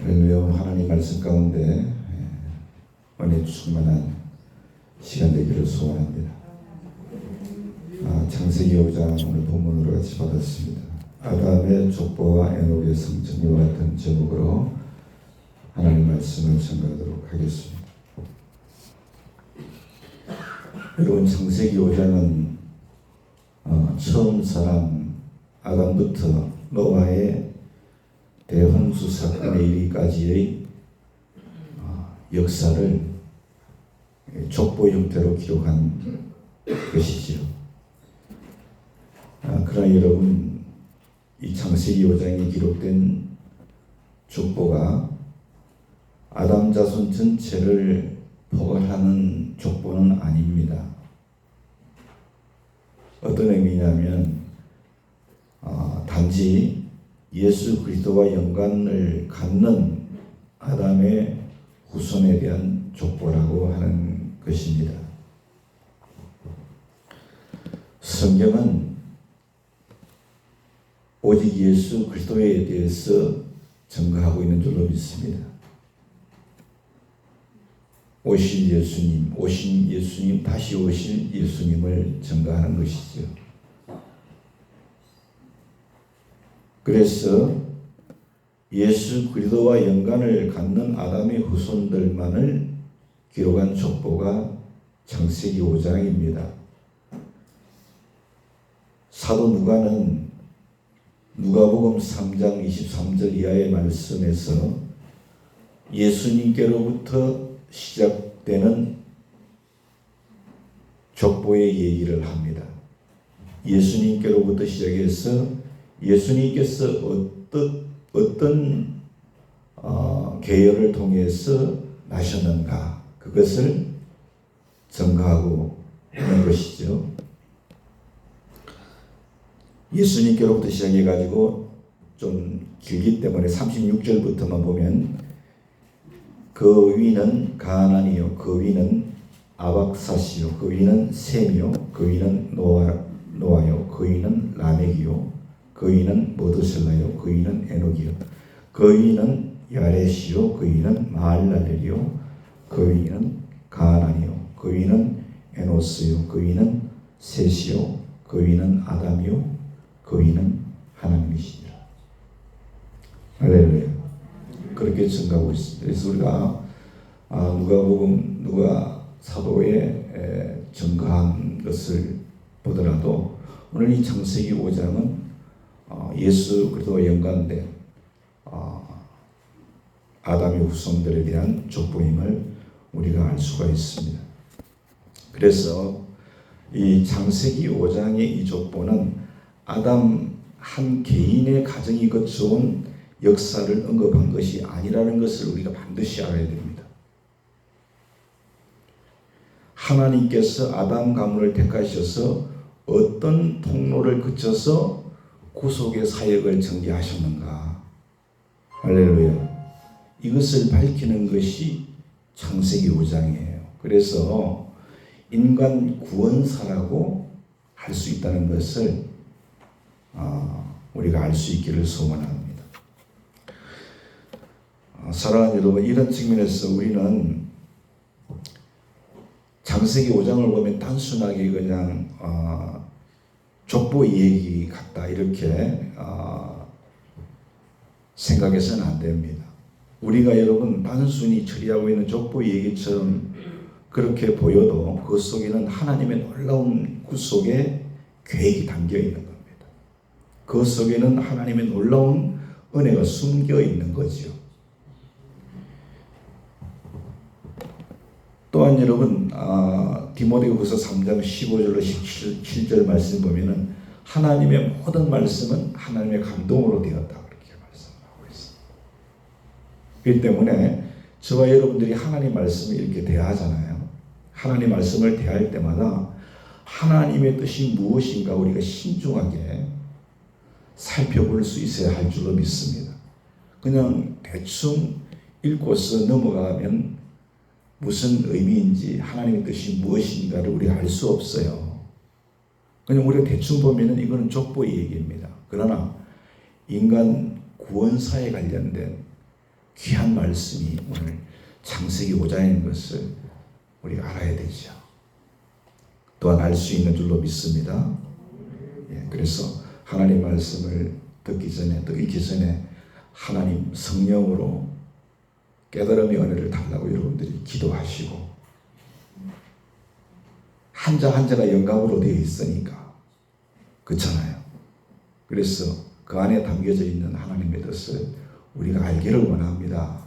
할렐루야. 하나님 말씀 가운데 은혜 충만한 시간 되기를 소원합니다. 창세기 5장 오늘 본문으로 같이 받았습니다. 아담의 족보와 에녹의 성전과 같은 제목으로 하나님 말씀을 전가하도록 하겠습니다. 여러분, 창세기 5장은 처음 사람 아담부터 노아의 대홍수 사건에 이르기까지의 역사를 족보 형태로 기록한 것이지요. 그러나 여러분, 이 창세기 5장에 기록된 족보가 아담 자손 전체를 포괄하는 족보는 아닙니다. 어떤 의미냐면 단지 예수 그리스도와 연관을 갖는 아담의 후손에 대한 족보라고 하는 것입니다. 성경은 오직 예수 그리스도에 대해서 증거하고 있는 줄로 믿습니다. 오신 예수님, 다시 오실 예수님을 증거하는 것이죠. 그래서 예수 그리스도와 연관을 갖는 아담의 후손들만을 기록한 족보가 창세기 5장입니다. 사도 누가는 누가복음 3장 23절 이하의 말씀에서 예수님께로부터 시작되는 족보의 얘기를 합니다. 예수님께로부터 시작해서 예수님께서 어떤 계열을 통해서 나셨는가, 그것을 증거하고 있는 것이죠. 예수님께로부터 시작해가지고 좀 길기 때문에 36절부터만 보면 그 위는 가나안이요, 그 위는 아박사시요, 그 위는 셈이요, 그 위는 노아요, 그 위는 라멕이요, 그 위는 모드셀라요, 그 위는 에녹이요, 그 위는 야렛이요, 그 위는 마할랄렐이요, 그 위는 가나안이요, 그 위는 에노스요, 그 위는 셋이요, 그 위는 아담이요, 그 위는 하나님이시니라. 할렐루야. 그렇게 증가하고 있습니다. 그래서 우리가 누가 사도의 증거한 것을 보더라도 오늘 이 창세기 5장은 예수 그리스도와 연관된 아담의 후손들에 대한 족보임을 우리가 알 수가 있습니다. 그래서 이 창세기 5장의 이 족보는 아담 한 개인의 가정이 거쳐온 역사를 언급한 것이 아니라는 것을 우리가 반드시 알아야 됩니다. 하나님께서 아담 가문을 택하셔서 어떤 통로를 거쳐서 구속의 사역을 전개하셨는가. 할렐루야. 이것을 밝히는 것이 창세기 5장이에요. 그래서 인간 구원사라고 할 수 있다는 것을 우리가 알 수 있기를 소원합니다. 사랑하는 여러분, 이런 측면에서 우리는 창세기 5장을 보면 단순하게 그냥 족보 얘기 같다 이렇게 생각해서는 안 됩니다. 우리가 여러분 단순히 처리하고 있는 족보 얘기처럼 그렇게 보여도 그 속에는 하나님의 놀라운 구속의 계획이 담겨 있는 겁니다. 그 속에는 하나님의 놀라운 은혜가 숨겨 있는 거죠. 또한 여러분, 디모데후서 3장 15절로 17절 말씀 보면은 하나님의 모든 말씀은 하나님의 감동으로 되었다, 그렇게 말씀하고 있습니다. 그렇기 때문에 저와 여러분들이 하나님 말씀을 이렇게 대하잖아요. 하나님 말씀을 대할 때마다 하나님의 뜻이 무엇인가 우리가 신중하게 살펴볼 수 있어야 할 줄로 믿습니다. 그냥 대충 읽고서 넘어가면 무슨 의미인지 하나님의 뜻이 무엇인가를 우리가 알 수 없어요. 그냥 우리가 대충 보면은 이거는 족보의 얘기입니다. 그러나 인간 구원사에 관련된 귀한 말씀이 오늘 창세기 5장인 것을 우리가 알아야 되죠. 또한 알 수 있는 줄로 믿습니다. 그래서 하나님 말씀을 듣기 전에 또 읽기 전에 하나님 성령으로 깨달음의 은혜를 달라고 여러분들이 기도하시고, 한자 한자가 영감으로 되어 있으니까 그렇잖아요. 그래서 그 안에 담겨져 있는 하나님의 뜻을 우리가 알기를 원합니다.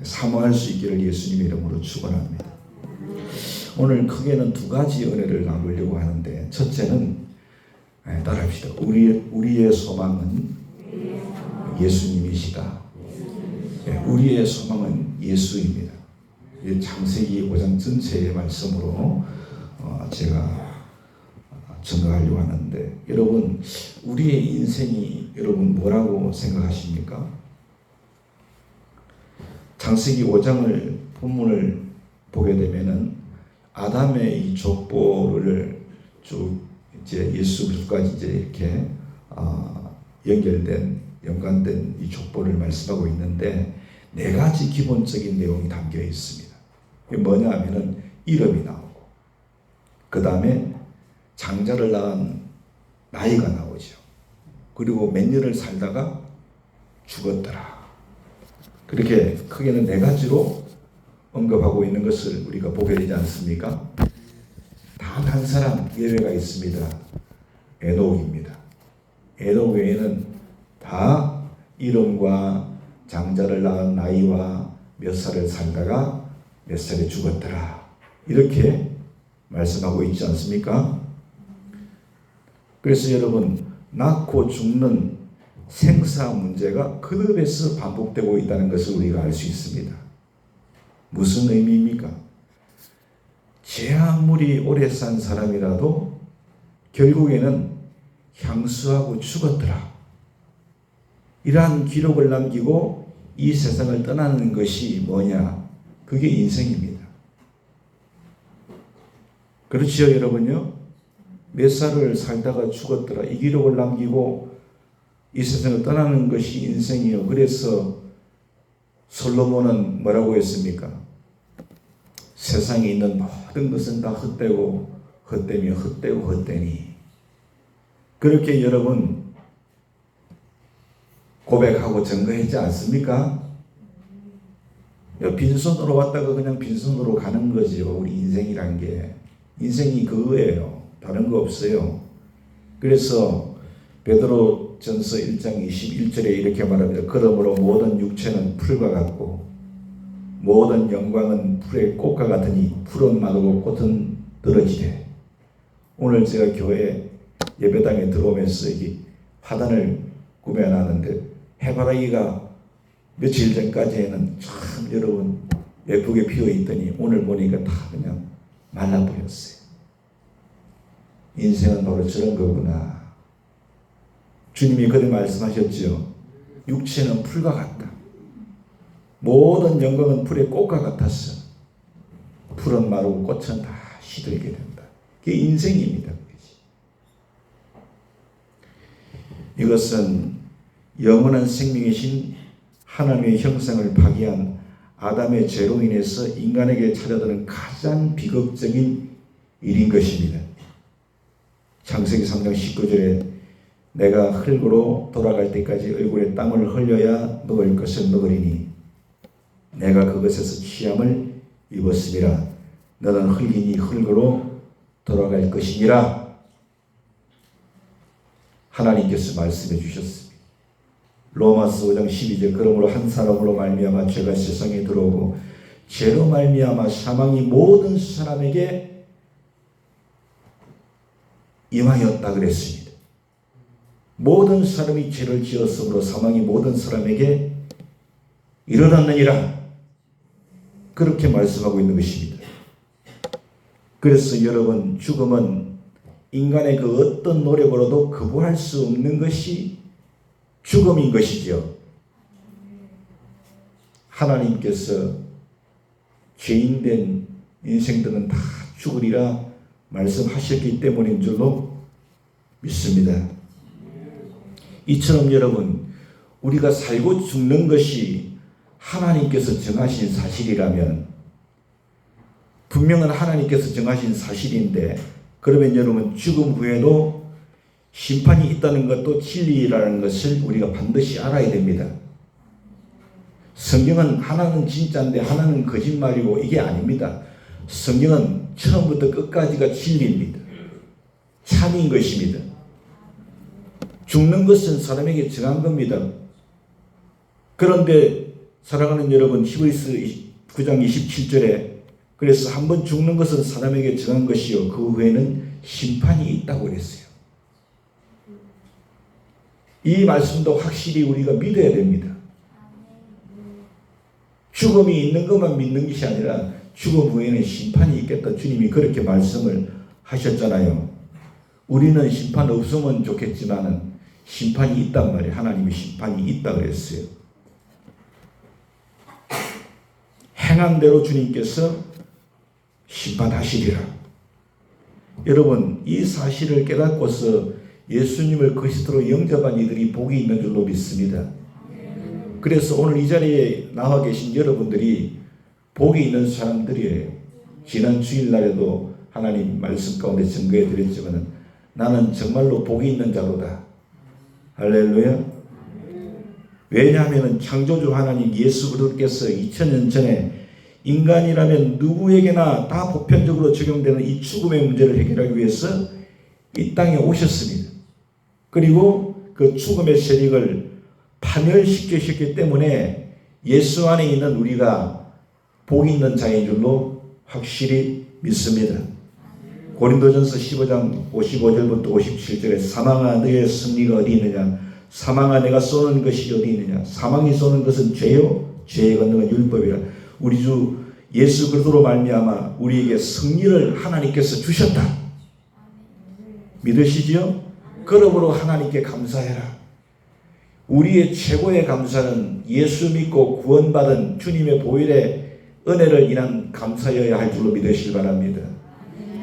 사모할 수 있기를 예수님의 이름으로 축원합니다. 오늘 크게는 두 가지 은혜를 나누려고 하는데, 첫째는 따라합시다. 우리의 소망은 예수님이시다. 우리의 소망은 예수입니다. 창세기 5장 전체의 말씀으로 제가 증거하려고 하는데, 여러분 우리의 인생이 여러분 뭐라고 생각하십니까? 창세기 5장을 본문을 보게 되면은 아담의 이 족보를 쭉 이제 예수 그리스도까지 이제 이렇게 연관된 이 족보를 말씀하고 있는데, 네 가지 기본적인 내용이 담겨 있습니다. 이게 뭐냐 하면은 이름이 나오고, 그 다음에 장자를 낳은 나이가 나오죠. 그리고 몇 년을 살다가 죽었더라. 그렇게 크게는 네 가지로 언급하고 있는 것을 우리가 보게 되지 않습니까? 단 한 사람 예외가 있습니다. 에녹입니다. 에녹 외에는 다 이름과 장자를 낳은 나이와 몇 살을 살다가 몇 살에 죽었더라. 이렇게 말씀하고 있지 않습니까? 그래서 여러분, 낳고 죽는 생사 문제가 그룹에서 반복되고 있다는 것을 우리가 알 수 있습니다. 무슨 의미입니까? 제 아무리 오래 산 사람이라도 결국에는 향수하고 죽었더라. 이러한 기록을 남기고 이 세상을 떠나는 것이 뭐냐? 그게 인생입니다. 그렇지요, 여러분요? 몇 살을 살다가 죽었더라. 이 기록을 남기고 이 세상을 떠나는 것이 인생이요. 그래서 솔로몬은 뭐라고 했습니까? 세상에 있는 모든 것은 다 헛되고 헛되며 헛되고 헛되니. 그렇게 여러분 고백하고 증거했지 않습니까? 빈손으로 왔다가 그냥 빈손으로 가는 거죠. 우리 인생이란 게. 인생이 그거예요. 다른 거 없어요. 그래서 베드로전서 1장 21절에 이렇게 말합니다. 그러므로 모든 육체는 풀과 같고 모든 영광은 풀의 꽃과 같으니 풀은 마르고 꽃은 떨어지되. 오늘 제가 교회 예배당에 들어오면서 여기 화단을 꾸며놨는데 해바라기가 며칠 전까지에는 참 여러분 예쁘게 피어있더니 오늘 보니까 다 그냥 말라버렸어요. 인생은 바로 저런 거구나. 주님이 그렇게 말씀하셨죠. 육체는 풀과 같다. 모든 영광은 풀의 꽃과 같았어. 풀은 마르고 꽃은 다 시들게 된다. 그게 인생입니다. 이것은 영원한 생명이신 하나님의 형상을 파괴한 아담의 죄로 인해서 인간에게 찾아드는 가장 비극적인 일인 것입니다. 창세기 3장 19절에 내가 흙으로 돌아갈 때까지 얼굴에 땀을 흘려야 먹을 것을 먹으리니 내가 그것에서 취함을 입었음이라. 너는 흙이니 흙으로 돌아갈 것이니라. 하나님께서 말씀해 주셨습니다. 로마서 5장 12절 그러므로 한 사람으로 말미암아 죄가 세상에 들어오고 죄로 말미암아 사망이 모든 사람에게 임하였다 그랬습니다. 모든 사람이 죄를 지었으므로 사망이 모든 사람에게 일어났느니라. 그렇게 말씀하고 있는 것입니다. 그래서 여러분, 죽음은 인간의 그 어떤 노력으로도 거부할 수 없는 것이 죽음인 것이죠. 하나님께서 죄인된 인생들은 다 죽으리라 말씀하셨기 때문인 줄로 믿습니다. 이처럼 여러분, 우리가 살고 죽는 것이 하나님께서 정하신 사실이라면, 분명한 하나님께서 정하신 사실인데, 그러면 여러분 죽음 후에도 심판이 있다는 것도 진리라는 것을 우리가 반드시 알아야 됩니다. 성경은 하나는 진짜인데 하나는 거짓말이고 이게 아닙니다. 성경은 처음부터 끝까지가 진리입니다. 참인 것입니다. 죽는 것은 사람에게 정한 겁니다. 그런데 사랑하는 여러분, 히브리서 9장 27절에 그래서 한번 죽는 것은 사람에게 정한 것이요 그 후에는 심판이 있다고 그랬어요. 이 말씀도 확실히 우리가 믿어야 됩니다. 죽음이 있는 것만 믿는 것이 아니라 죽음 후에는 심판이 있겠다. 주님이 그렇게 말씀을 하셨잖아요. 우리는 심판 없으면 좋겠지만은 심판이 있단 말이에요. 하나님이 심판이 있다 그랬어요. 행한 대로 주님께서 심판하시리라. 여러분, 이 사실을 깨닫고서 예수님을 그리스도로 영접한 이들이 복이 있는 줄로 믿습니다. 그래서 오늘 이 자리에 나와 계신 여러분들이 복이 있는 사람들이에요. 지난 주일날에도 하나님 말씀 가운데 증거해 드렸지만 나는 정말로 복이 있는 자로다. 할렐루야. 왜냐하면 창조주 하나님 예수 그리스도께서 2000년 전에 인간이라면 누구에게나 다 보편적으로 적용되는 이 죽음의 문제를 해결하기 위해서 이 땅에 오셨습니다. 그리고 그 죽음의 세력을 파멸시키셨기 때문에 예수 안에 있는 우리가 복 있는 자인 줄로 확실히 믿습니다. 고린도전서 15장 55절부터 57절에 사망아 너의 승리가 어디 있느냐, 사망아 내가 쏘는 것이 어디 있느냐, 사망이 쏘는 것은 죄요 죄의 권능은 율법이라. 우리 주 예수 그리스도로 말미암아 우리에게 승리를 하나님께서 주셨다. 믿으시지요? 그러므로 하나님께 감사해라. 우리의 최고의 감사는 예수 믿고 구원받은 주님의 보혈의 은혜를 인한 감사여야 할 줄로 믿으시기 바랍니다.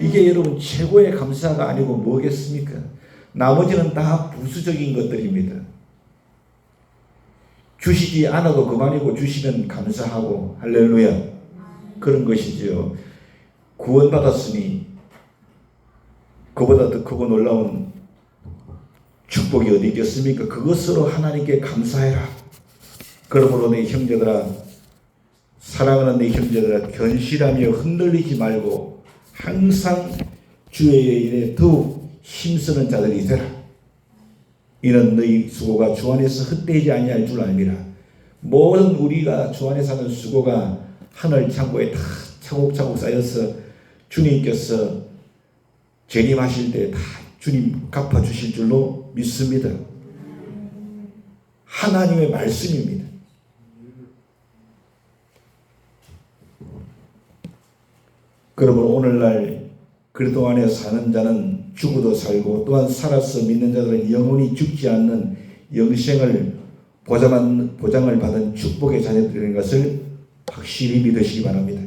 이게 여러분 최고의 감사가 아니고 뭐겠습니까? 나머지는 다 부수적인 것들입니다. 주시지 않아도 그만이고 주시면 감사하고 할렐루야. 그런 것이지요. 구원받았으니 그보다 더 크고 놀라운 축복이 어디 있겠습니까? 그것으로 하나님께 감사해라. 그러므로 내 형제들아, 사랑하는 내 형제들아, 견실하며 흔들리지 말고 항상 주의 일에 더욱 힘쓰는 자들이 되라. 이는 너희 수고가 주 안에서 헛되지 아니할 줄 알미라. 모든 우리가 주 안에 사는 수고가 하늘 창고에 다 차곡차곡 쌓여서 주님께서 재림하실 때 다 주님 갚아주실 줄로 믿습니다. 하나님의 말씀입니다. 그러므로 오늘날 그리스도 안에 사는 자는 죽어도 살고 또한 살아서 믿는 자들은 영원히 죽지 않는 영생을 보장을 받은 축복의 자녀들인 것을 확실히 믿으시기 바랍니다.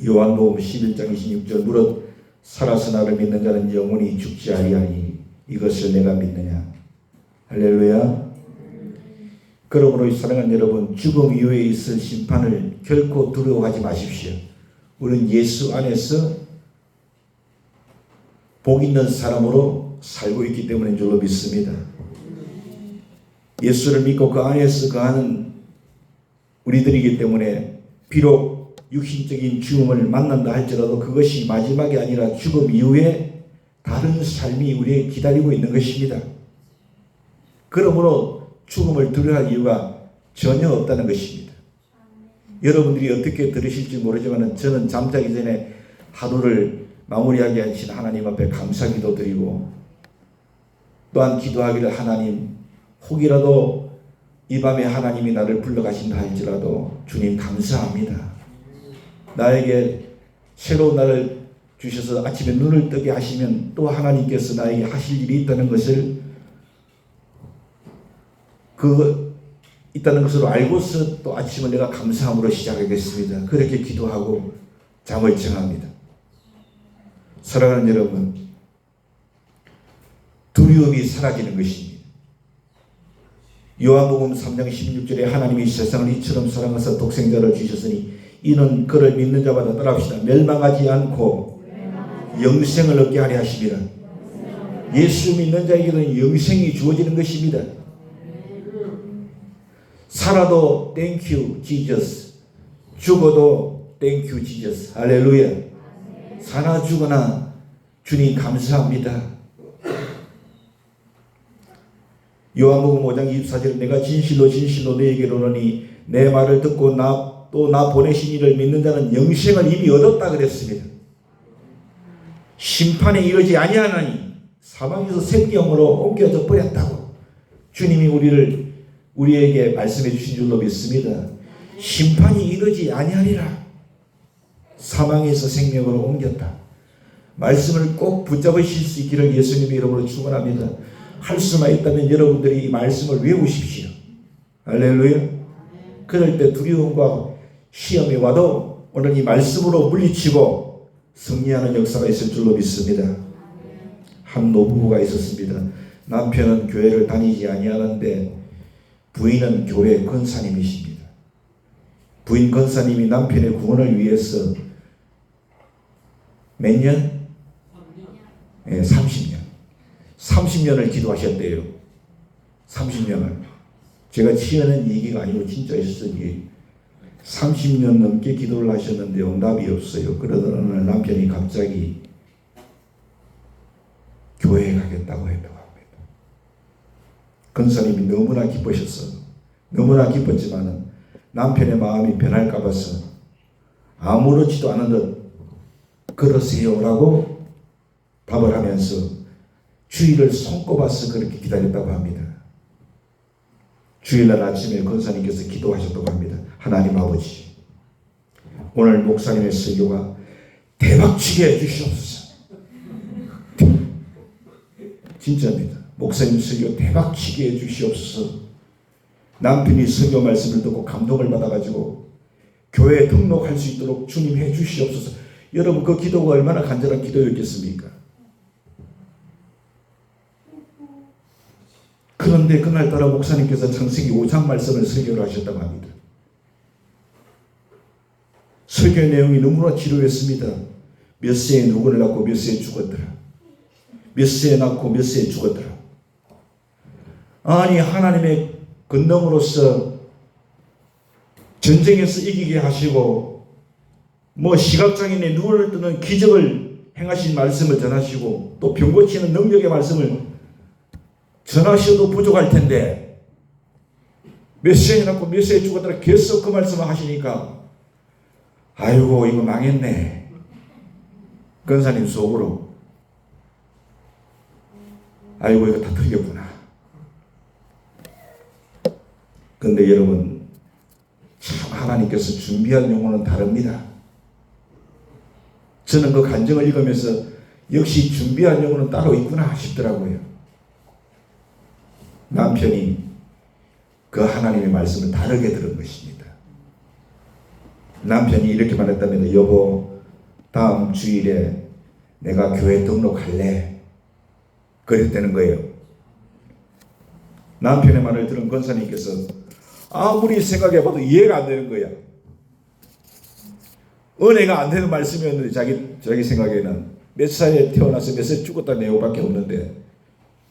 요한복음 11장 26절 무릇 살아서 나를 믿는 자는 영원히 죽지 아니하니 이것을 내가 믿느냐. 할렐루야. 그러므로 사랑하는 여러분, 죽음 이후에 있을 심판을 결코 두려워하지 마십시오. 우리는 예수 안에서 복 있는 사람으로 살고 있기 때문인 줄로 믿습니다. 예수를 믿고 그 안에서 거하는 우리들이기 때문에 비록 육신적인 죽음을 만난다 할지라도 그것이 마지막이 아니라 죽음 이후에 다른 삶이 우리에게 기다리고 있는 것입니다. 그러므로 죽음을 두려워할 이유가 전혀 없다는 것입니다. 여러분들이 어떻게 들으실지 모르지만 저는 잠자기 전에 하루를 마무리하게 하신 하나님 앞에 감사기도 드리고 또한 기도하기를 하나님 혹이라도 이 밤에 하나님이 나를 불러가신다 할지라도 주님 감사합니다. 나에게 새로운 날을 주셔서 아침에 눈을 뜨게 하시면 또 하나님께서 나에게 하실 일이 있다는 것을 있다는 것으로 알고서 또 아침을 내가 감사함으로 시작하겠습니다. 그렇게 기도하고 잠을 청합니다. 사랑하는 여러분, 두려움이 사라지는 것입니다. 요한복음 3장 16절에 하나님이 세상을 이처럼 사랑하사 독생자를 주셨으니 이는 그를 믿는 자마다 따라합시다. 멸망하지 않고 영생을 얻게 하려 하심이라. 예수 믿는 자에게는 영생이 주어지는 것입니다. 살아도 Thank you Jesus, 죽어도 Thank you Jesus. 할렐루야. 사나 죽으나 주님 감사합니다. 요한복음 5장 24절 내가 진실로 진실로 너희에게로 오노니 내 말을 듣고 또 나 보내신 이를 믿는 자는 영생을 이미 얻었다 그랬습니다. 심판에 이르지 아니하나니 사망에서 생명으로 옮겨져 버렸다고 주님이 우리에게 말씀해 주신 줄로 믿습니다. 심판이 이르지 아니하리라. 사망에서 생명으로 옮겼다. 말씀을 꼭 붙잡으실 수 있기를 예수님의 이름으로 축원합니다. 할 수만 있다면 여러분들이 이 말씀을 외우십시오. 할렐루야. 그럴 때 두려움과 시험이 와도 오늘 이 말씀으로 물리치고 승리하는 역사가 있을 줄로 믿습니다. 한 노부부가 있었습니다. 남편은 교회를 다니지 아니하는데 부인은 교회 권사님이십니다. 부인 권사님이 남편의 구원을 위해서 몇 년? 30년. 30년을 기도하셨대요. 30년을. 제가 치어낸 얘기가 아니고 진짜 있었어요. 30년 넘게 기도를 하셨는데 응답이 없어요. 그러던 어느 날 남편이 갑자기 교회에 가겠다고 했다고 합니다. 권사님이 너무나 기쁘셨어. 너무나 기뻤지만 남편의 마음이 변할까 봐서 아무렇지도 않은 듯 그러세요라고 답을 하면서 주일을 손꼽아서 그렇게 기다렸다고 합니다. 주일날 아침에 권사님께서 기도하셨다고 합니다. 하나님 아버지, 오늘 목사님의 설교가 대박치게 해주시옵소서. 진짜입니다. 목사님 설교 대박치게 해주시옵소서. 남편이 설교 말씀을 듣고 감동을 받아가지고 교회에 등록할 수 있도록 주님 해주시옵소서. 여러분 그 기도가 얼마나 간절한 기도였겠습니까? 그런데 그날따라 목사님께서 창세기 5장 말씀을 설교를 하셨다고 합니다. 설교의 내용이 너무나 지루했습니다. 몇 세에 누구를 낳고 몇 세에 죽었더라. 몇 세에 낳고 몇 세에 죽었더라. 아니 하나님의 권능으로서 전쟁에서 이기게 하시고 시각장애인의 눈을 뜨는 기적을 행하신 말씀을 전하시고 또 병 고치는 능력의 말씀을 전하셔도 부족할 텐데 몇 세에 낳고 몇 세에 죽었더라 계속 그 말씀을 하시니까 아이고 이거 망했네. 권사님 속으로 아이고 이거 다 틀렸구나. 그런데 여러분 참 하나님께서 준비한 영혼은 다릅니다. 저는 그 간증을 읽으면서 역시 준비한 영혼은 따로 있구나 싶더라고요. 남편이 그 하나님의 말씀을 다르게 들은 것입니다. 남편이 이렇게 말했답니다. 여보, 다음 주일에 내가 교회 등록할래. 그랬다는 거예요. 남편의 말을 들은 권사님께서 아무리 생각해봐도 이해가 안 되는 거야. 은혜가 안 되는 말씀이었는데 자기 생각에는 몇 살에 태어나서 몇 살에 죽었다는 내용밖에 없는데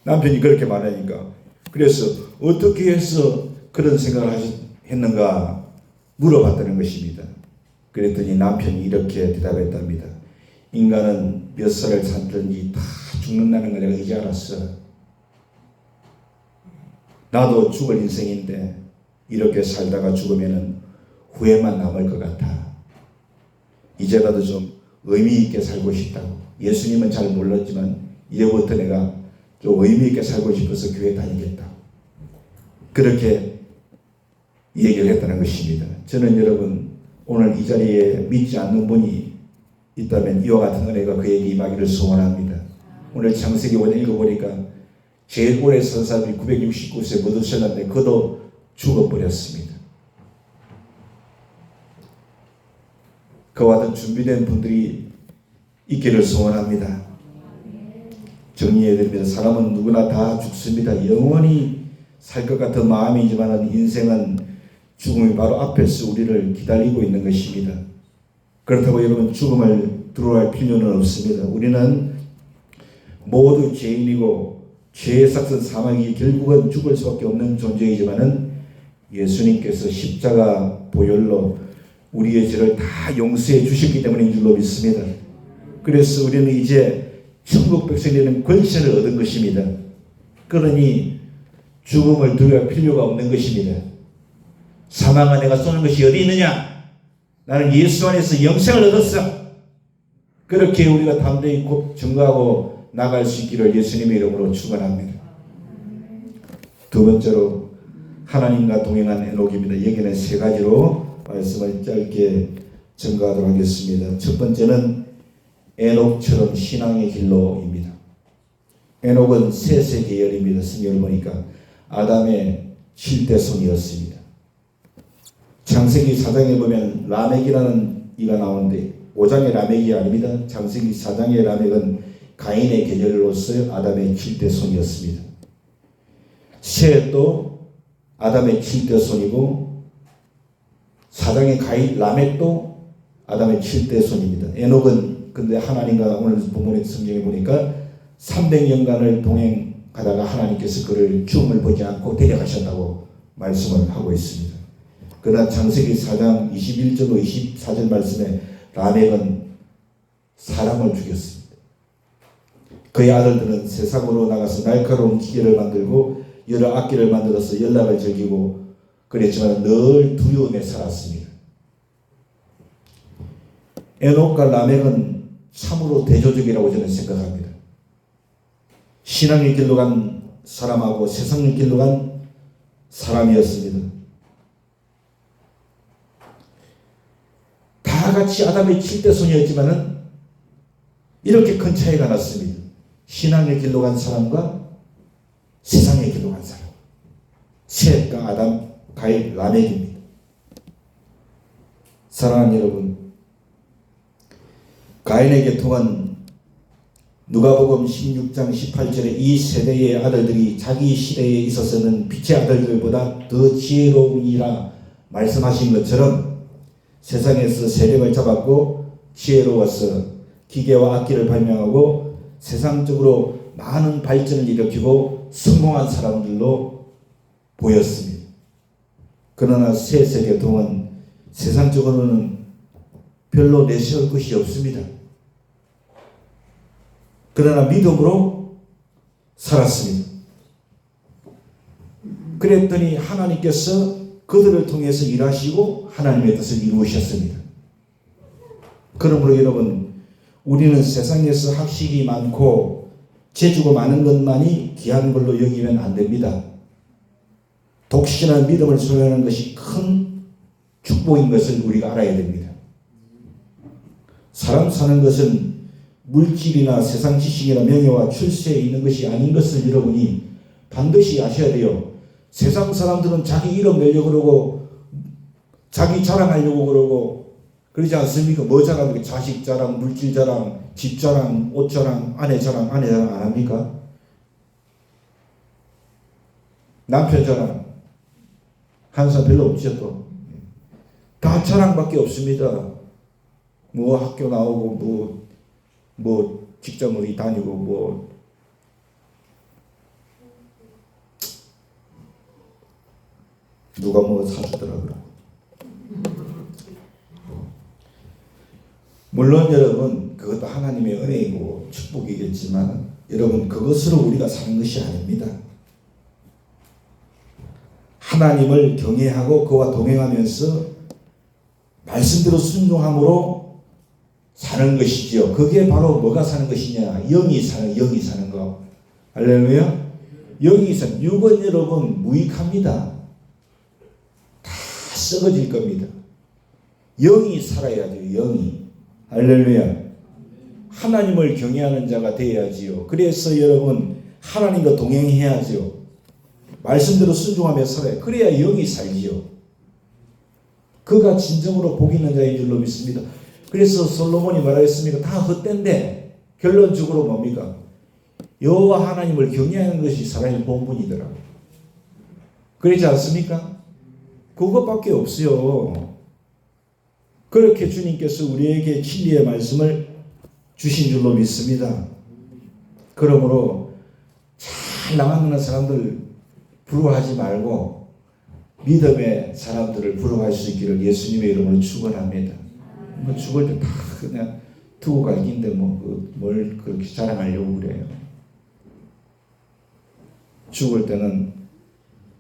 남편이 그렇게 말하니까 그래서 어떻게 해서 그런 생각을 했는가 물어봤다는 것입니다. 그랬더니 남편이 이렇게 대답했답니다. 인간은 몇 살을 살든지 다 죽는다는 걸 내가 이제 알았어. 나도 죽을 인생인데 이렇게 살다가 죽으면 후회만 남을 것 같아. 이제라도 좀 의미 있게 살고 싶다고. 예수님은 잘 몰랐지만 이제부터 내가 좀 의미 있게 살고 싶어서 교회 다니겠다. 그렇게 얘기를 했다는 것입니다. 저는 여러분 오늘 이 자리에 믿지 않는 분이 있다면 이와 같은 은혜가 그에게 임하기를 소원합니다. 오늘 창세기 5장 읽어보니까 제일 오래 산 사람이 969세 거두셨는데 그도 죽어버렸습니다. 그와 같은 준비된 분들이 있기를 소원합니다. 정리해드립니다. 사람은 누구나 다 죽습니다. 영원히 살 것 같은 마음이지만 인생은 죽음이 바로 앞에서 우리를 기다리고 있는 것입니다. 그렇다고 여러분 죽음을 두려워할 필요는 없습니다. 우리는 모두 죄인이고 죄의 삭은 사망이 결국은 죽을 수밖에 없는 존재이지만은 예수님께서 십자가 보혈로 우리의 죄를 다 용서해 주셨기 때문인 줄로 믿습니다. 그래서 우리는 이제 천국 백성이 되는 권세를 얻은 것입니다. 그러니 죽음을 두려워할 필요가 없는 것입니다. 사망아 내가 쏘는 것이 어디 있느냐? 나는 예수 안에서 영생을 얻었어. 그렇게 우리가 담대히 곧 증거하고 나갈 수 있기를 예수님의 이름으로 축원합니다. 두 번째로 하나님과 동행한 에녹입니다. 여기는 세 가지로 말씀을 짧게 증거하도록 하겠습니다. 첫 번째는 에녹처럼 신앙의 길로입니다. 에녹은 셋의 계열입니다. 성경을 보니까 아담의 7대 손이었습니다. 창세기 4장에 보면 라멕이라는 이가 나오는데 5장의 라멕이 아닙니다. 창세기 4장의 라멕은 가인의 계열로서 아담의 7대 손이었습니다. 셋도 아담의 7대 손이고 4장의 라멕도 아담의 7대 손입니다. 에녹은 근데 하나님과 오늘 본문의 성경에 보니까 300년간을 동행하다가 하나님께서 그를 죽음을 보지 않고 데려가셨다고 말씀을 하고 있습니다. 그러나 창세기 4장 21절로 24절 말씀에 라멕은 사람을 죽였습니다. 그의 아들들은 세상으로 나가서 날카로운 기계를 만들고 여러 악기를 만들어서 연락을 즐기고 그랬지만 늘 두려움에 살았습니다. 에녹과 라멕은 참으로 대조적이라고 저는 생각합니다. 신앙의 길로 간 사람하고 세상의 길로 간 사람이었습니다. 다 같이 아담의 7대 손이었지만은 이렇게 큰 차이가 났습니다. 신앙의 길로 간 사람과 세상의 길로 간 사람. 셋과 아담, 가인, 라멕입니다. 사랑하는 여러분, 가인의 계통은 누가복음 16장 18절에 이 세대의 아들들이 자기 시대에 있어서는 빛의 아들들보다 더 지혜로우니라 말씀하신 것처럼 세상에서 세력을 잡았고 지혜로워서 기계와 악기를 발명하고 세상적으로 많은 발전을 일으키고 성공한 사람들로 보였습니다. 그러나 셋의 계통은 세상적으로는 별로 내세울 것이 없습니다. 그러나 믿음으로 살았습니다. 그랬더니 하나님께서 그들을 통해서 일하시고 하나님의 뜻을 이루셨습니다. 그러므로 여러분, 우리는 세상에서 학식이 많고 재주가 많은 것만이 귀한 걸로 여기면 안 됩니다. 독신한 믿음을 소유하는 것이 큰 축복인 것을 우리가 알아야 됩니다. 사람 사는 것은 물질이나 세상 지식이나 명예와 출세에 있는 것이 아닌 것을 여러분이 반드시 아셔야 돼요. 세상 사람들은 자기 이름 내려고 그러고 자기 자랑하려고 그러고 그러지 않습니까? 뭐 자랑합니까? 자식 자랑, 물질 자랑, 집 자랑, 옷 자랑, 아내 자랑 안 합니까? 남편 자랑 하는 사람 별로 없죠. 또 다 자랑밖에 없습니다. 뭐 학교 나오고 뭐 직장 어디 다니고 뭐 누가 뭐 사주더라고요. 물론 여러분 그것도 하나님의 은혜이고 축복이겠지만 여러분 그것으로 우리가 사는 것이 아닙니다. 하나님을 경외하고 그와 동행하면서 말씀대로 순종함으로 사는 것이지요. 그게 바로 뭐가 사는 것이냐? 영이 사는 거. 할렐루야. 영이 사는 육은 여러분 무익합니다. 다 썩어질 겁니다. 영이 살아야죠. 영이. 할렐루야. 하나님을 경외하는 자가 되어야지요. 그래서 여러분 하나님과 동행해야죠. 말씀대로 순종하며 살아야. 그래야 영이 살지요. 그가 진정으로 복 있는 자인 줄로 믿습니다. 그래서 솔로몬이 말하였습니다. 다 헛된데 결론적으로 뭡니까? 여호와 하나님을 경외하는 것이 사람의 본분이더라고요. 그렇지 않습니까? 그것밖에 없어요. 그렇게 주님께서 우리에게 진리의 말씀을 주신 줄로 믿습니다. 그러므로 잘 나가는 사람들 부러워하지 말고 믿음의 사람들을 부러워할 수 있기를 예수님의 이름으로 축원합니다. 뭐 죽을 때 다 그냥 두고 갈 긴데 뭘 그렇게 자랑하려고 그래요. 죽을 때는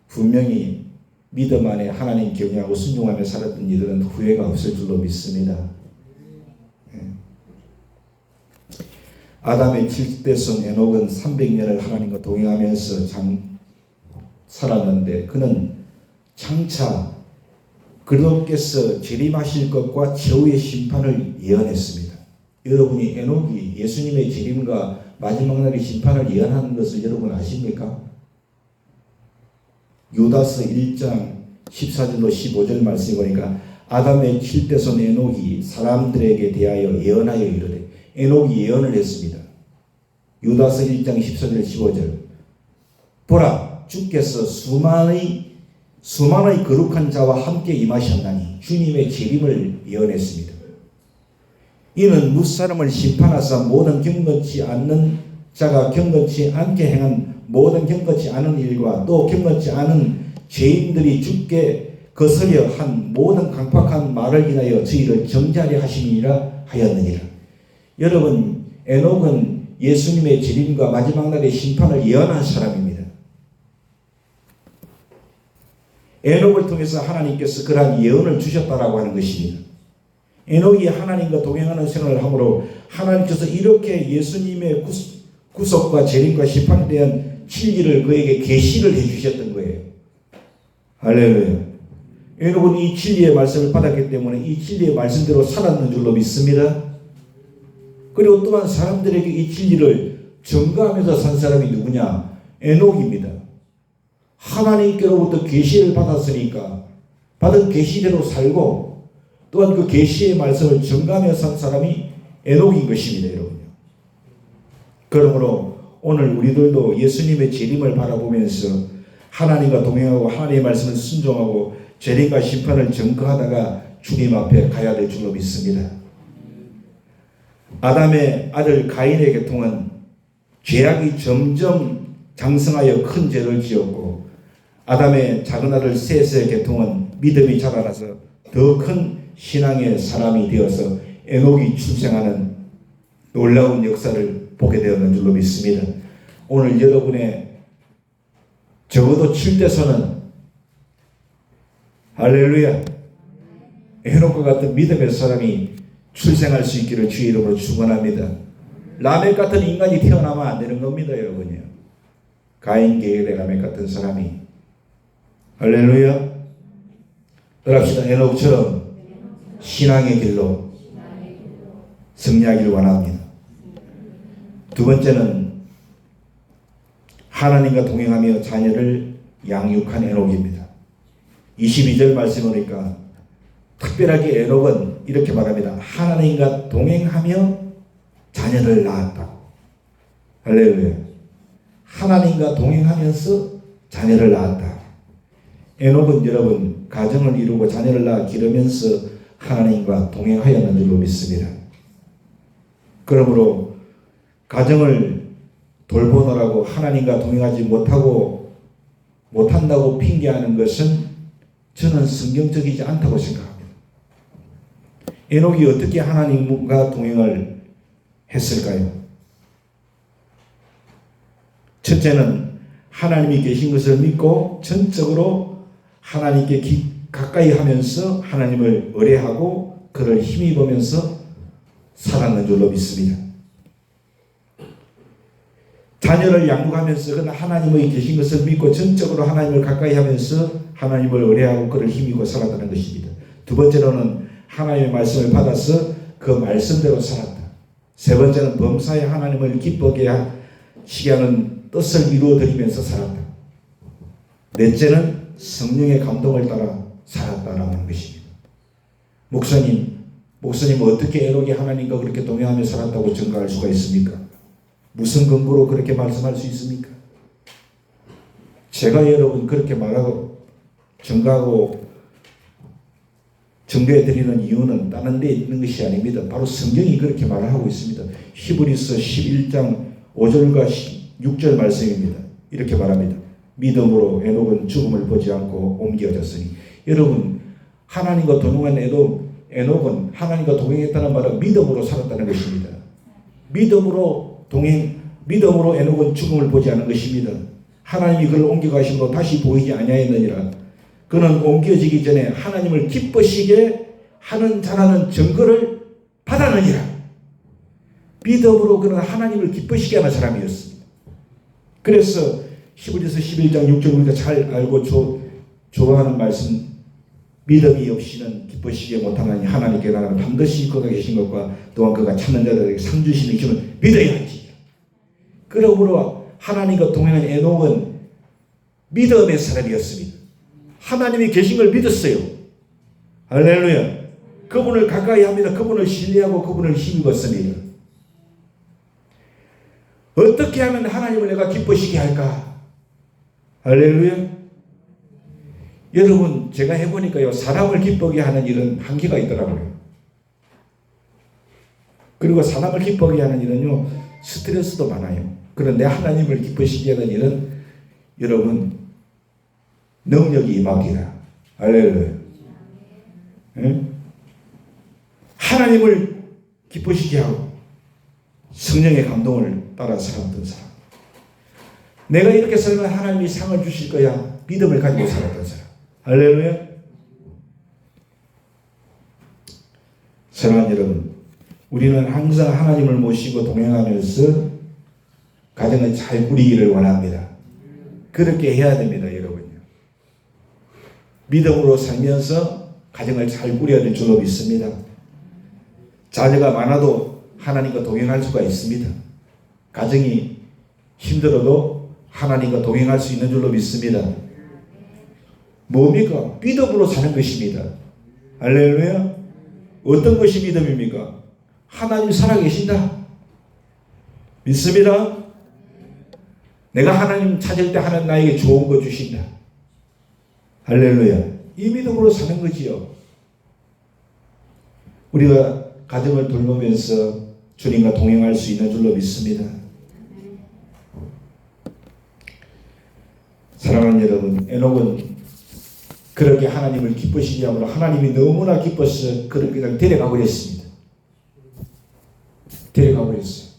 분명히 믿음 안에 하나님 경외하고 순종하며 살았던 이들은 후회가 없을 줄로 믿습니다. 아담의 7대손 에녹은 300년을 하나님과 동행하면서 살았는데 그는 장차 그리스도께서 재림하실 것과 최후의 심판을 예언했습니다. 여러분이 에녹이 예수님의 재림과 마지막 날의 심판을 예언하는 것을 여러분 아십니까? 유다서 1장 14절로 15절 말씀에 보니까 아담의 7대손 에녹이 사람들에게 대하여 예언하여 이르되 에녹이 예언을 했습니다. 유다서 1장 14절 15절 보라 주께서 수만의 거룩한 자와 함께 임하셨나니 주님의 재림을 예언했습니다. 이는 무사람을 심판하사 모든 경건치 않는 자가 경건치 않게 행한 모든 경건치 않은 일과 또 경건치 않은 죄인들이 주께 거스려 한 모든 강팍한 말을 인하여 저희를 정죄하려 하심이라 하였느니라. 여러분, 에녹은 예수님의 재림과 마지막 날의 심판을 예언한 사람입니다. 에녹을 통해서 하나님께서 그러한 예언을 주셨다라고 하는 것입니다. 에녹이 하나님과 동행하는 생활을 하므로 하나님께서 이렇게 예수님의 구속과 재림과 심판에 대한 진리를 그에게 계시를 해주셨던 거예요. 할렐루야. 에녹은 이 진리의 말씀을 받았기 때문에 이 진리의 말씀대로 살았는 줄로 믿습니다. 그리고 또한 사람들에게 이 진리를 전가하면서 산 사람이 누구냐? 에녹입니다. 하나님께로부터 계시를 받았으니까 받은 계시대로 살고 또한 그 계시의 말씀을 전가하며 산 사람이 에녹인 것입니다, 여러분요. 그러므로 오늘 우리들도 예수님의 재림을 바라보면서 하나님과 동행하고 하나님의 말씀을 순종하고 재림과 심판을 전가하다가 주님 앞에 가야 될 줄로 믿습니다. 아담의 아들 가인의 계통은 죄악이 점점 장성하여 큰 죄를 지었고 아담의 작은 아들 셋의 계통은 믿음이 자라나서 더 큰 신앙의 사람이 되어서 에녹이 출생하는 놀라운 역사를 보게 되었는 줄로 믿습니다. 오늘 여러분의 적어도 7대손은 할렐루야 에녹과 같은 믿음의 사람이 출생할 수 있기를 주의 이름으로 축원합니다. 라멕 같은 인간이 태어나면 안 되는 겁니다, 여러분요. 가인 계열의 라멕 같은 사람이 할렐루야. 따라합시다. 에녹처럼 신앙의 길로 승리하기를 원합니다. 두 번째는 하나님과 동행하며 자녀를 양육한 에녹입니다. 22절 말씀 보니까 특별하게 에녹은 이렇게 말합니다. 하나님과 동행하며 자녀를 낳았다고. 할렐루야. 하나님과 동행하면서 자녀를 낳았다. 에녹은 여러분 가정을 이루고 자녀를 낳아 기르면서 하나님과 동행하였는 줄로 믿습니다. 그러므로 가정을 돌보느라고 하나님과 동행하지 못한다고 핑계하는 것은 저는 성경적이지 않다고 생각합니다. 에녹이 어떻게 하나님과 동행을 했을까요? 첫째는 하나님이 계신 것을 믿고 전적으로 하나님께 가까이 하면서 하나님을 의뢰하고 그를 힘입으면서 살았는 줄로 믿습니다. 자녀를 양육하면서 그는 하나님의 계신 것을 믿고 전적으로 하나님을 가까이 하면서 하나님을 의뢰하고 그를 힘입고 살았다는 것입니다. 두 번째로는 하나님의 말씀을 받아서 그 말씀대로 살았다. 세 번째는 범사에 하나님을 기쁘게 하시게 하는 뜻을 이루어드리면서 살았다. 넷째는 성령의 감동을 따라 살았다라는 것입니다. 목사님 어떻게 에녹이 하나님과 그렇게 동행하며 살았다고 증거할 수가 있습니까? 무슨 근거로 그렇게 말씀할 수 있습니까? 제가 여러분 그렇게 말하고 증가하고 증거해 드리는 이유는 다른 데 있는 것이 아닙니다. 바로 성경이 그렇게 말을 하고 있습니다. 히브리서 11장 5절과 6절 말씀입니다. 이렇게 말합니다. 믿음으로 에녹은 죽음을 보지 않고 옮겨졌으니. 여러분, 하나님과 동행한 에녹은 하나님과 동행했다는 말은 믿음으로 살았다는 것입니다. 믿음으로 에녹은 죽음을 보지 않은 것입니다. 하나님이 그를 옮겨가심으로 다시 보이지 아니하였느니라. 그는 옮겨지기 전에 하나님을 기쁘시게 하는 자라는 증거를 받았느니라. 믿음으로 그는 하나님을 기쁘시게 하는 사람이었습니다. 그래서 히브리서 11장 6절 우리가 잘 알고 좋아하는 말씀, 믿음이 없이는 기쁘시게 못하나니 하나님께 나는 반드시 그가 계신 것과 또한 그가 찾는 자들에게 상 주시는 힘을 믿어야 할지. 그러므로 하나님과 동행한 에녹은 믿음의 사람이었습니다. 하나님이 계신 걸 믿었어요. 할렐루야. 그분을 가까이 합니다. 그분을 신뢰하고 그분을 힘입었습니다. 어떻게 하면 하나님을 내가 기쁘시게 할까? 할렐루야. 여러분, 제가 해보니까요, 사람을 기쁘게 하는 일은 한계가 있더라고요. 그리고 사람을 기쁘게 하는 일은요, 스트레스도 많아요. 그런데 하나님을 기쁘시게 하는 일은 여러분, 능력이 임하기라. 할렐루야. 네? 하나님을 기쁘시게 하고 성령의 감동을 따라 살았던 사람. 내가 이렇게 살면 하나님이 상을 주실 거야. 믿음을 가지고 살았던 사람. 할렐루야. 사랑하는 여러분, 우리는 항상 하나님을 모시고 동행하면서 가정을 잘 꾸리기를 원합니다. 그렇게 해야 됩니다, 여러분요. 믿음으로 살면서 가정을 잘 꾸려야 될 줄로 믿습니다. 자녀가 많아도 하나님과 동행할 수가 있습니다. 가정이 힘들어도 하나님과 동행할 수 있는 줄로 믿습니다. 뭡니까? 믿음으로 사는 것입니다. 할렐루야. 어떤 것이 믿음입니까? 하나님 살아계신다. 믿습니다. 내가 하나님 찾을 때 하나님 나에게 좋은 거 주신다. 할렐루야. 이 믿음으로 사는 거지요. 우리가 가정을 돌보면서 주님과 동행할 수 있는 줄로 믿습니다. 사랑하는 여러분, 에녹은 그렇게 하나님을 기쁘시게 함으로 하나님이 너무나 기뻐서 그를 그냥 데려가 버렸습니다. 데려가 버렸어요.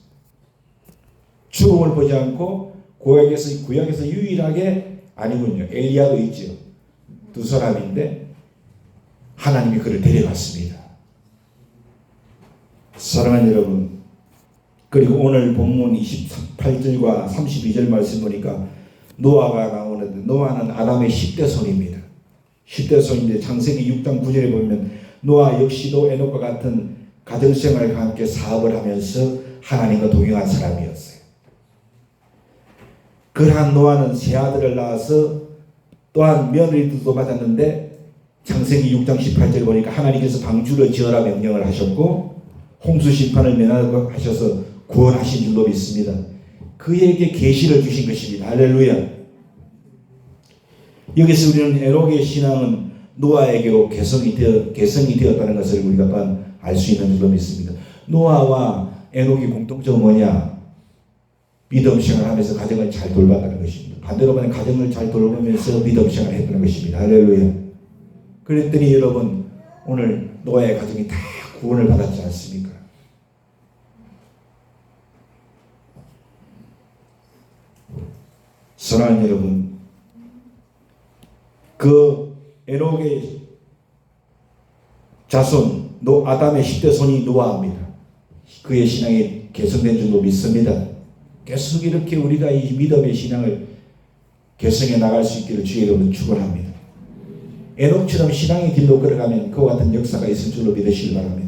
죽음을 보지 않고 구약에서 유일하게, 아니군요, 엘리야도 있죠. 두 사람인데 하나님이 그를 데려갔습니다. 사랑하는 여러분, 그리고 오늘 본문 28절과 32절 말씀 보니까 노아가 나오는데, 노아는 아담의 10대 손입니다. 10대 손인데 창세기 6장 9절에 보면 노아 역시도 에녹과 같은 가정생활과 함께 사업을 하면서 하나님과 동행한 사람이었어요. 그러한 노아는 세 아들을 낳아서 또한 며느리들도 맞았는데 창세기 6장 18절에 보니까 하나님께서 방주를 지어라 명령을 하셨고 홍수 심판을 면하셔서 구원하신 줄로 믿습니다. 그에게 계시를 주신 것입니다. 할렐루야. 여기서 우리는 에녹의 신앙은 노아에게로 개성이 되었다는 것을 우리가 또한 알 수 있는 줄로 믿습니다. 노아와 에녹의 공통점은 뭐냐? 믿음 생활하면서 가정을 잘 돌봤다는 것입니다. 반대로 보면 가정을 잘 돌보면서 믿음 생활을 했다는 것입니다. 할렐루야. 그랬더니 여러분, 오늘 노아의 가정이 다 구원을 받았지 않습니까? 사랑하는 여러분, 그 에녹의 자손, 아담의 10대 손이 노아입니다. 그의 신앙이 개성된 줄로 믿습니다. 계속 이렇게 우리가 이 믿음의 신앙을 개성해 나갈 수 있기를 주의 이름으로 축원합니다. 에녹처럼 신앙의 길로 걸어가면 그와 같은 역사가 있을 줄로 믿으시기 바랍니다.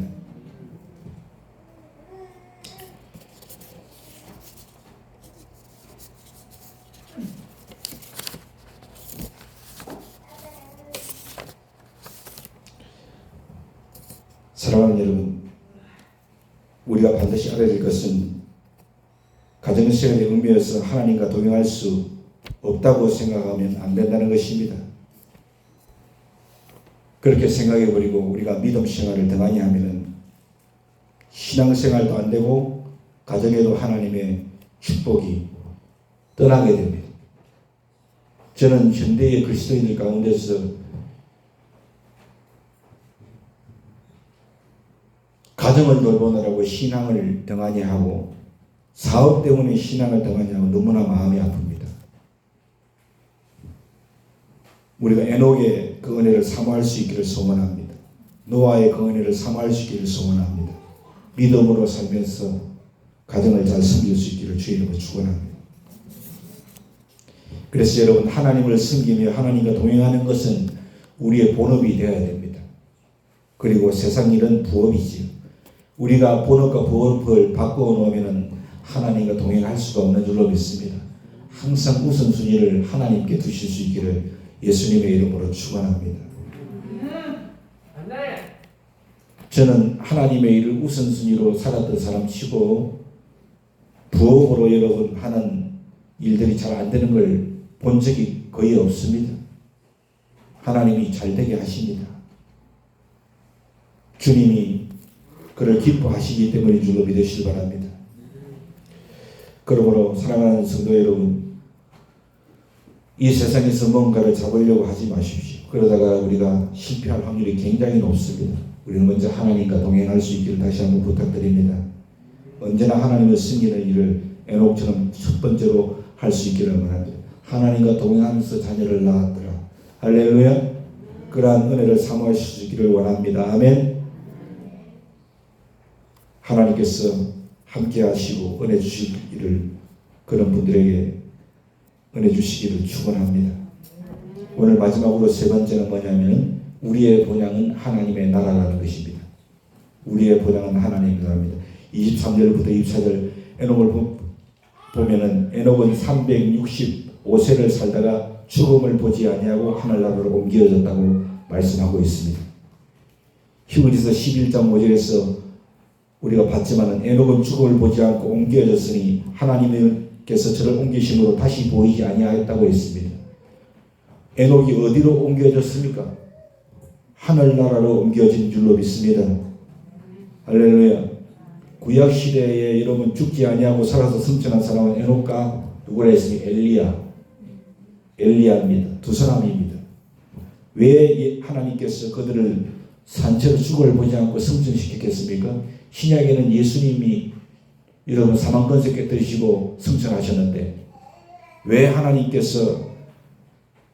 사랑하는 여러분, 우리가 반드시 알아야 될 것은 가정생활의 의미에서 하나님과 동행할 수 없다고 생각하면 안 된다는 것입니다. 그렇게 생각해버리고 우리가 믿음 생활을 등한히 하면은 신앙생활도 안 되고 가정에도 하나님의 축복이 떠나게 됩니다. 저는 현대의 그리스도인들 가운데서 가정을 돌보느라고 신앙을 등한히 하고 사업 때문에 신앙을 등한히 하고 너무나 마음이 아픕니다. 우리가 에녹의 그 은혜를 사모할 수 있기를 소원합니다. 노아의 그 은혜를 사모할 수 있기를 소원합니다. 믿음으로 살면서 가정을 잘 섬길 수 있기를 주의 이름으로 축원합니다. 그래서 여러분, 하나님을 섬기며 하나님과 동행하는 것은 우리의 본업이 되어야 됩니다. 그리고 세상 일은 부업이지요. 우리가 본업과 부업을 바꾸어 놓으면 하나님과 동행할 수가 없는 줄로 믿습니다. 항상 우선순위를 하나님께 두실 수 있기를 예수님의 이름으로 축원합니다. 저는 하나님의 일을 우선순위로 살았던 사람치고 부업으로 여러분 하는 일들이 잘 안 되는 걸 본 적이 거의 없습니다. 하나님이 잘 되게 하십니다. 주님이 그를 기뻐하시기 때문인 줄로 믿으시기 바랍니다. 그러므로 사랑하는 성도 여러분, 이 세상에서 뭔가를 잡으려고 하지 마십시오. 그러다가 우리가 실패할 확률이 굉장히 높습니다. 우리는 먼저 하나님과 동행할 수 있기를 다시 한번 부탁드립니다. 언제나 하나님을 섬기는 일을 에녹처럼 첫 번째로 할 수 있기를 원합니다. 하나님과 동행하면서 자녀를 낳았더라. 할렐루야. 그러한 은혜를 사모하실 수 있기를 원합니다. 아멘. 하나님께서 함께 하시고 은혜 주시기를, 그런 분들에게 은혜 주시기를 축원합니다. 오늘 마지막으로 세 번째는 뭐냐면 우리의 본향은 하나님의 나라라는 것입니다. 우리의 본향은 하나님의 나라입니다. 23절부터 24절 에녹을 보면은 에녹은 365세를 살다가 죽음을 보지 아니하고 하늘나라로 옮겨졌다고 말씀하고 있습니다. 히브리서 11장 5절에서 우리가 봤지만은 에녹은 죽음을 보지 않고 옮겨졌으니 하나님께서 저를 옮기심으로 다시 보이지 아니하였다고 했습니다. 에녹이 어디로 옮겨졌습니까? 하늘나라로 옮겨진 줄로 믿습니다. 할렐루야. 구약시대에 여러분 죽지 아니하고 살아서 승천한 사람은 에녹과 누구라 했으니 엘리야입니다. 두 사람입니다. 왜 하나님께서 그들을 산채로 죽음을 보지 않고 승천시켰겠습니까? 신약에는 예수님이 여러분 사망권세 깨뜨리시고 승천하셨는데 왜 하나님께서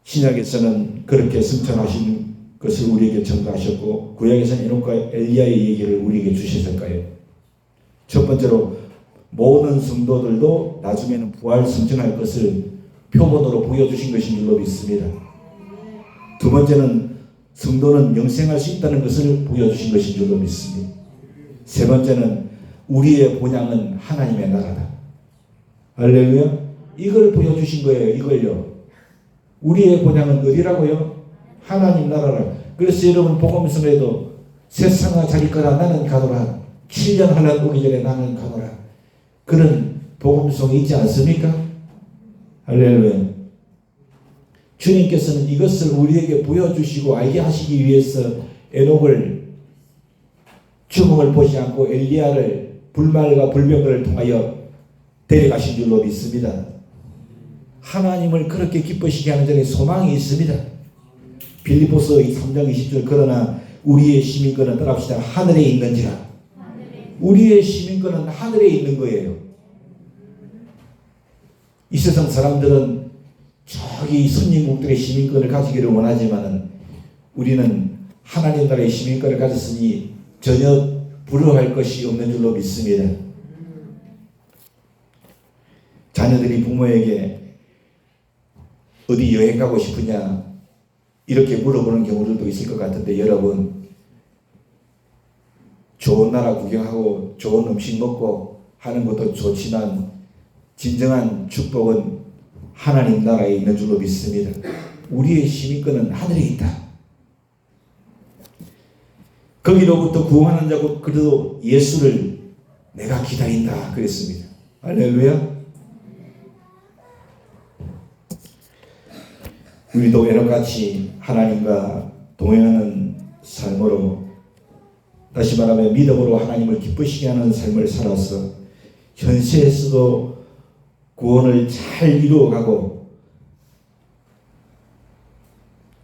신약에서는 그렇게 승천하신 것을 우리에게 전가하셨고 구약에서는 에녹과 엘리야의 얘기를 우리에게 주셨을까요? 첫 번째로 모든 성도들도 나중에는 부활 승천할 것을 표본으로 보여주신 것인 줄로 믿습니다. 두 번째는 성도는 영생할 수 있다는 것을 보여주신 것인 줄로 믿습니다. 세 번째는 우리의 본향은 하나님의 나라다. 할렐루야. 이걸 보여주신 거예요. 이걸요. 우리의 본향은 어디라고요? 하나님 나라라. 그래서 여러분 복음성에도 세상아 자기 거라 나는 가노라. 7년 하나 오기 전에 나는 가노라. 그런 복음성이 있지 않습니까? 할렐루야. 주님께서는 이것을 우리에게 보여주시고 알게 하시기 위해서 에녹을 죽음을 보지 않고 엘리야를 불말과 불병을 통하여 데려가신 줄로 믿습니다. 하나님을 그렇게 기쁘시게 하는 데는 소망이 있습니다. 빌립보서 3장 20절 그러나 우리의 시민권은 떠납시다. 하늘에 있는지라. 우리의 시민권은 하늘에 있는 거예요. 이 세상 사람들은 저기 선진국들의 시민권을 가지기를 원하지만은 우리는 하나님 나라의 시민권을 가졌으니 전혀 불효할 것이 없는 줄로 믿습니다. 자녀들이 부모에게 어디 여행 가고 싶으냐 이렇게 물어보는 경우들도 있을 것 같은데 여러분 좋은 나라 구경하고 좋은 음식 먹고 하는 것도 좋지만 진정한 축복은 하나님 나라에 있는 줄로 믿습니다. 우리의 시민권은 하늘에 있다. 거기로부터 구원하는 자고 그래도 예수를 내가 기다린다 그랬습니다. 할렐루야. 우리도 에녹같이 하나님과 동행하는 삶으로, 다시 말하면 믿음으로 하나님을 기쁘시게 하는 삶을 살아서 현세에서도 구원을 잘 이루어가고,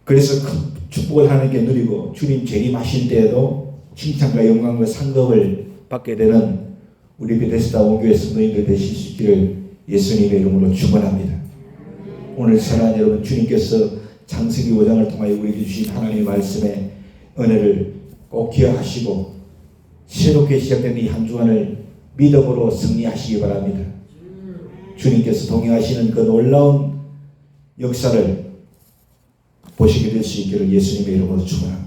그래서 큰 축복을 하나님께 누리고 주님 재림하실 때에도 칭찬과 영광과 상급을 받게 되는 우리 베데스다 온교회 성도님들 되실 수 있기를 예수님의 이름으로 축원합니다. 오늘 사랑하는 여러분, 주님께서 창세기 5장을 통하여 우리에게 주신 하나님의 말씀의 은혜를 꼭 기억하시고 새롭게 시작된 이 한 주간을 믿음으로 승리하시기 바랍니다. 주님께서 동행하시는 그 놀라운 역사를 보시게 될 수 있기를 예수님의 이름으로 축원합니다.